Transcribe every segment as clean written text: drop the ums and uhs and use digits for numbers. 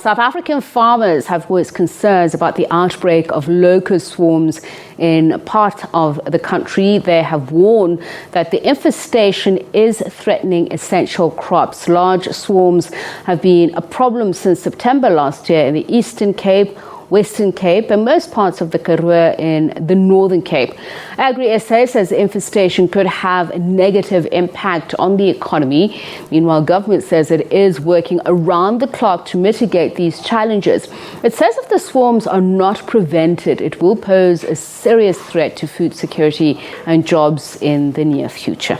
South African farmers have voiced concerns about the outbreak of locust swarms in part of the country. They have warned that the infestation is threatening essential crops. Large swarms have been a problem since September last year in the Eastern Cape, Western Cape and most parts of the Karoo in the Northern Cape. Agri SA says the infestation could have a negative impact on the economy. Meanwhile, government says it is working around the clock to mitigate these challenges. It says if the swarms are not prevented, it will pose a serious threat to food security and jobs in the near future.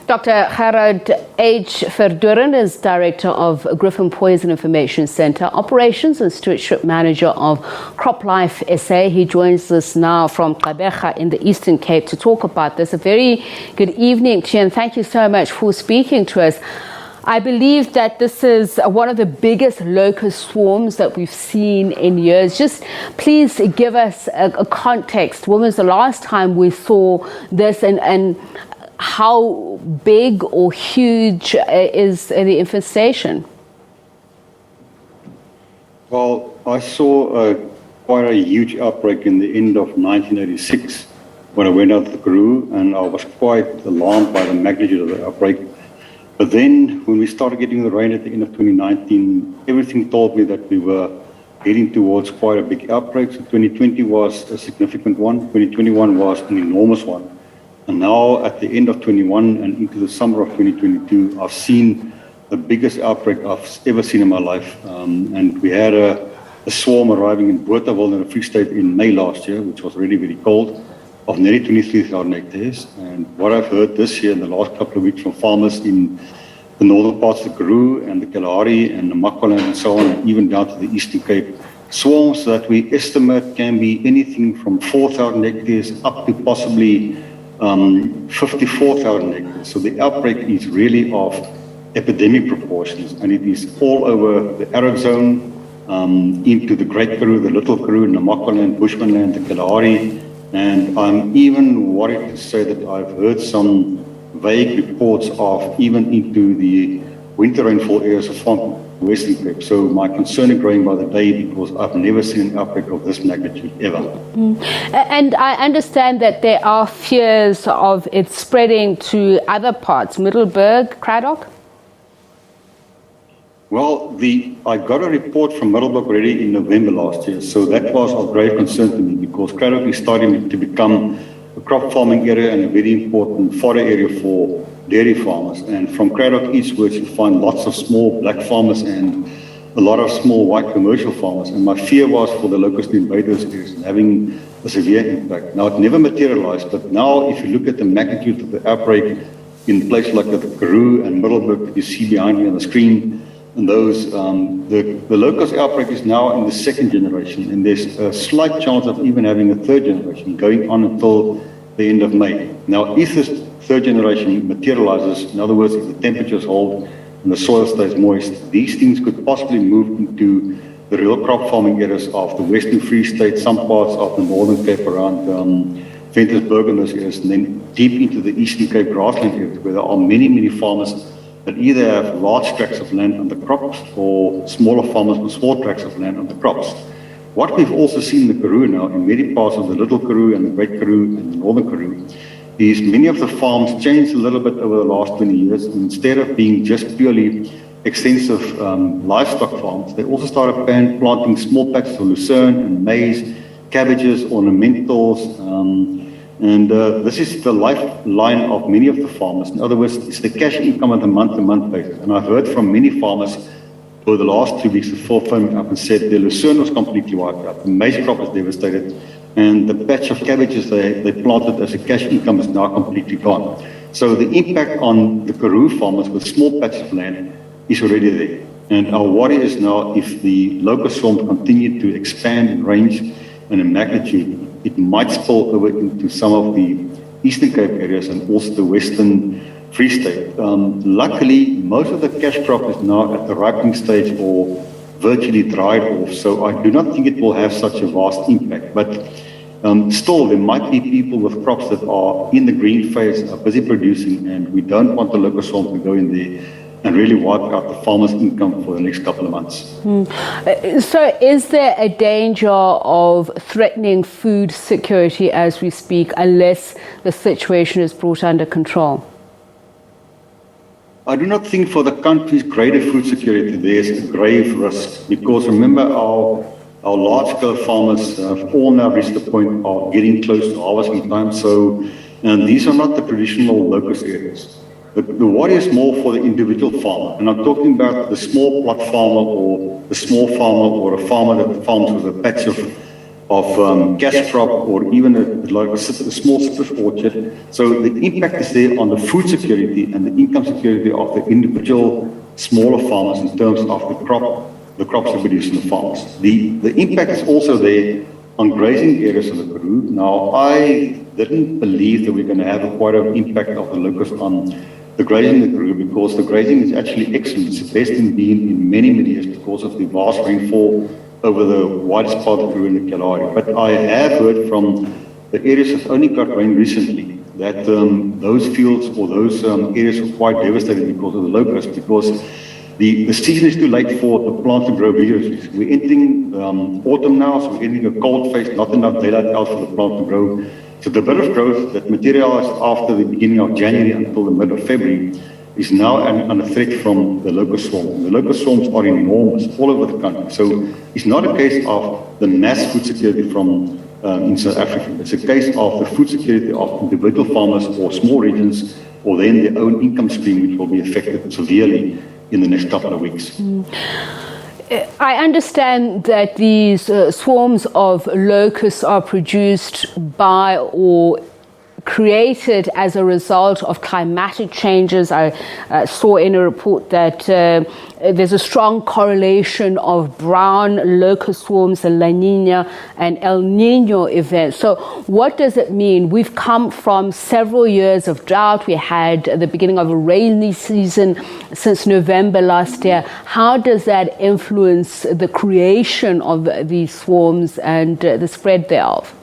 Dr. Gerhard H Verdoorn is Director of Griffon Poison Information Centre, Operations and Stewardship Manager of Croplife SA. He joins us now from Gqeberha in the Eastern Cape to talk about this. A very good evening to you and thank you so much for speaking to us. I believe that this is one of the biggest locust swarms that we've seen in years. Just please give us a context. When was the last time we saw this and how big or huge is the infestation? Well, I saw quite a huge outbreak in the end of 1986 when I went out to the Karoo, and I was quite alarmed by the magnitude of the outbreak. But then when we started getting the rain at the end of 2019, everything told me that we were heading towards quite a big outbreak. So 2020 was a significant one, 2021 was an enormous one. And now at the end of 21 and into the summer of 2022, I've seen the biggest outbreak I've ever seen in my life. And we had a swarm arriving in Bothaville in the Free State in May last year, which was really, really cold, of nearly 23,000 hectares. And what I've heard this year in the last couple of weeks from farmers in the northern parts of the Karoo and the Kalahari and the Makwaland and so on, and even down to the Eastern Cape, swarms that we estimate can be anything from 4,000 hectares up to possibly 54,000 hectares. So the outbreak is really of epidemic proportions, and it is all over the arid zone, into the Great Karoo, the Little Karoo, Namakwaland, Bushmanland, the Kalahari, and I'm even worried to say that I've heard some vague reports of even into the winter rainfall areas of Western Cape. So my concern is growing by the day because I've never seen an outbreak of this magnitude ever. And I understand that there are fears of it spreading to other parts, Middelburg, Cradock? Well, I got a report from Middelburg already in November last year, so that was of great concern to me because Cradock is starting to become a crop farming area and a very important fodder area for dairy farmers. And from Cradock eastwards, you find lots of small black farmers and a lot of small white commercial farmers. And my fear was for the locust invaders is having a severe impact. Now, it never materialized, but now if you look at the magnitude of the outbreak in places like the Karoo and Middelburg that you see behind me on the screen, and those, the locust outbreak is now in the second generation, and there's a slight chance of even having a third generation going on until the end of May. Now, if this third generation materializes, in other words, if the temperatures hold and the soil stays moist, these things could possibly move into the real crop farming areas of the Western Free State, some parts of the Northern Cape around Ventersburg and those areas, and then deep into the Eastern Cape grassland areas where there are many, many farmers that either have large tracts of land under crops or smaller farmers with small tracts of land under crops. What we've also seen in the Karoo now, in many parts of the Little Karoo and the Great Karoo and the Northern Karoo, is many of the farms changed a little bit over the last 20 years. And instead of being just purely extensive livestock farms, they also started planting small patches of lucerne and maize, cabbages, ornamentals, and this is the lifeline of many of the farmers. In other words, it's the cash income on a month-to-month basis. And I've heard from many farmers over the last 2 weeks before phoned up and said the lucerne was completely wiped out, the maize crop was devastated, and the patch of cabbages they planted as a cash income is now completely gone. So the impact on the Karoo farmers with small patches of land is already there. And our worry is now if the locust swarm continue to expand in range and in magnitude, it might spill over into some of the Eastern Cape areas and also the Western Free State. Luckily, most of the cash crop is now at the ripening stage or virtually dried off, so I do not think it will have such a vast impact. But still, there might be people with crops that are in the green phase, are busy producing, and we don't want the locust swarm to go in there and really wipe out the farmer's income for the next couple of months. So is there a danger of threatening food security as we speak unless the situation is brought under control? I do not think for the country's greater food security there's a grave risk, because remember our large-scale farmers have all now reached the point of getting close to harvesting time, so these are not the traditional locust areas. The worry is more for the individual farmer, and I'm talking about the small plot farmer or the small farmer or a farmer that farms with a patch of cash crop or even a small citrus orchard. So the impact is there on the food security and the income security of the individual smaller farmers in terms of the crops that produce in the farms. The impact is also there on grazing areas of the Karoo. Now, I didn't believe that we're going to have quite an impact of the locust on the grazing in the Karoo, because the grazing is actually excellent. It's the best it's been in many, many years because of the vast rainfall over the widest part of the Karoo and the Kalahari. But I have heard from the areas that only got rain recently that those fields or those areas were quite devastated because of the locust, because the season is too late for the plant to grow vigorously. We're entering autumn now, so we're entering a cold phase, not enough daylight out for the plant to grow. So the bit of growth that materialized after the beginning of January until the middle of February is now under threat from the locust swarm. The locust swarms are enormous all over the country. So it's not a case of the mass food security from in South Africa. It's a case of the food security of individual farmers or small regions, or then their own income stream, which will be affected severely in the next couple of weeks. I understand that these swarms of locusts are produced by or created as a result of climatic changes. I saw in a report that there's a strong correlation of brown locust swarms and La Nina and El Nino events. So what does it mean? We've come from several years of drought. We had the beginning of a rainy season since November last year. How does that influence the creation of these swarms and the spread thereof?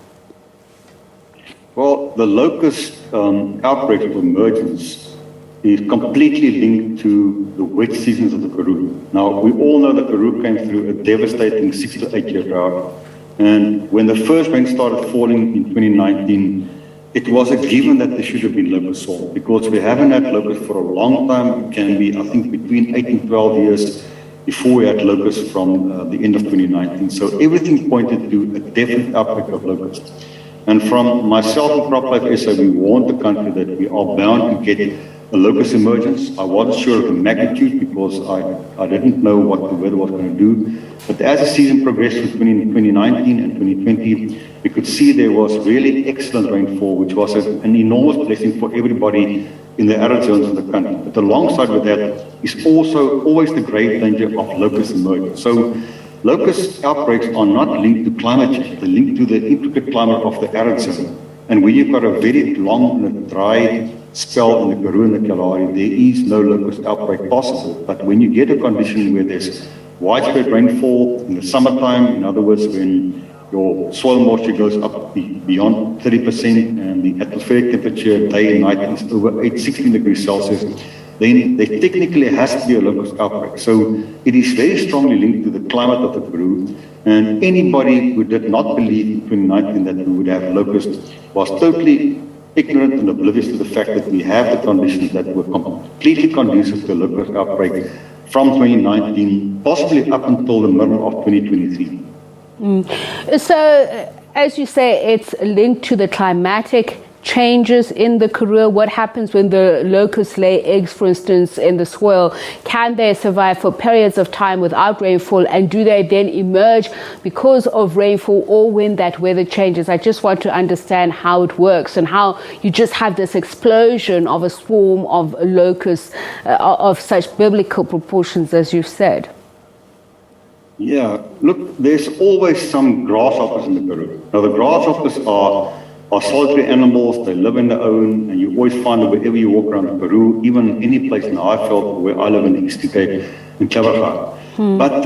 Well, the locust outbreak of emergence is completely linked to the wet seasons of the Karoo. Now, we all know the Karoo came through a devastating 6 to 8 year drought. And when the first rain started falling in 2019, it was a given that there should have been locust swarm, because we haven't had locust for a long time. It can be, I think, between 8 and 12 years before we had locusts from the end of 2019. So everything pointed to a definite outbreak of locusts. And from myself and Croplife SA, we warned the country that we are bound to get a locust emergence. I wasn't sure of the magnitude because I didn't know what the weather was going to do. But as the season progressed between 2019 and 2020, we could see there was really excellent rainfall, which was an enormous blessing for everybody in the arid zones of the country. But alongside with that is also always the great danger of locust emergence. So locust outbreaks are not linked to climate change. They're linked to the intricate climate of the arid zone. And when you've got a very long and dry spell in the Karoo and the Kalahari, there is no locust outbreak possible. But when you get a condition where there's widespread rainfall in the summertime, in other words, when your soil moisture goes up beyond 30% and the atmospheric temperature day and night is over 16 degrees Celsius, then there technically has to be a locust outbreak. So it is very strongly linked to the climate of the Karoo. And anybody who did not believe in 2019 that we would have locusts was totally ignorant and oblivious to the fact that we have the conditions that were completely conducive to a locust outbreak from 2019, possibly up until the middle of 2023. So, as you say, it's linked to the climatic changes in the Karoo. What happens when the locusts lay eggs, for instance, in the soil? Can they survive for periods of time without rainfall, and do they then emerge because of rainfall or when that weather changes? I just want to understand how it works and how you just have this explosion of a swarm of locusts of such biblical proportions as you've said. Yeah, look, there's always some grasshoppers in the Karoo. Now, the grasshoppers are solitary animals. They live in their own, and you always find them wherever you walk around the Karoo, even any place in the Highveld where I live in the Eastern Cape, in Klavergaard. But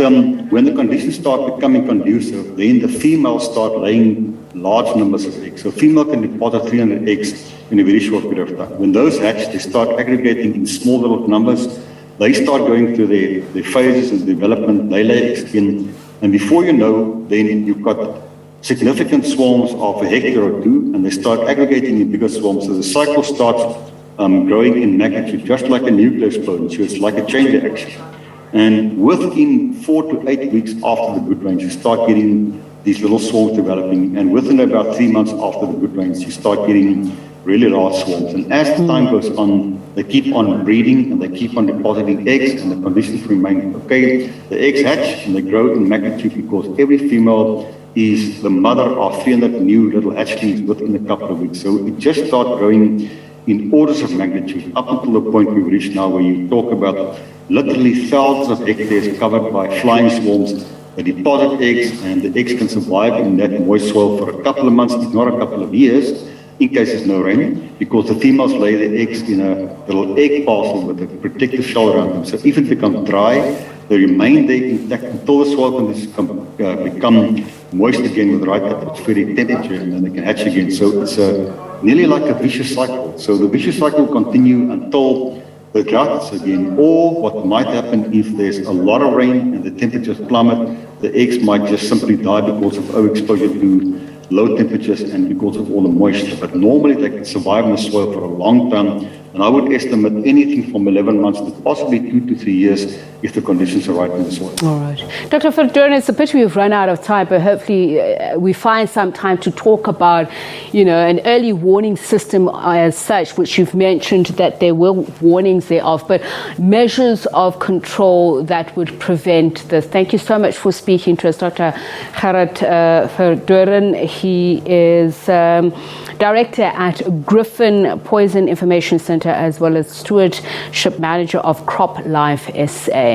when the conditions start becoming conducive, then the females start laying large numbers of eggs. So a female can deposit 300 eggs in a very short period of time. When those hatch, they start aggregating in small little numbers, they start going through their phases of development, they lay eggs again, and before you know, then you've got significant swarms of a hectare or two, and they start aggregating in bigger swarms. So the cycle starts growing in magnitude, just like a nuclear explosion. So it's like a chain reaction. And within 4 to 8 weeks after the good rains, you start getting these little swarms developing. And within about 3 months after the good rains, you start getting really large swarms. And as time goes on, they keep on breeding and they keep on depositing eggs, and the conditions remain okay. The eggs hatch and they grow in magnitude because every female is the mother of 300 new little hatchlings within a couple of weeks. So it just starts growing in orders of magnitude up until the point we've reached now, where you talk about literally thousands of hectares covered by flying swarms. They deposit eggs, and the eggs can survive in that moist soil for a couple of months, if not a couple of years, in case there's no rain, because the females lay their eggs in a little egg parcel with a protective shell around them. So if it becomes dry, they remain there intact until the soil conditions become moist again with the right atmospheric temperature, and then they can hatch again. So it's nearly like a vicious cycle. So the vicious cycle will continue until the droughts again, or what might happen if there's a lot of rain and the temperatures plummet, the eggs might just simply die because of overexposure to low temperatures and because of all the moisture. But normally they can survive in the soil for a long time, and I would estimate anything from 11 months to possibly 2 to 3 years if the conditions are right in the soil. All right. Dr. Verdoorn, it's a pity we've run out of time, but hopefully we find some time to talk about, an early warning system as such, which you've mentioned that there were warnings thereof, but measures of control that would prevent this. Thank you so much for speaking to us, Dr. Gerhard Verdoorn. He is Director at Griffon Poison Information Centre, as well as Stewardship Manager of Croplife SA.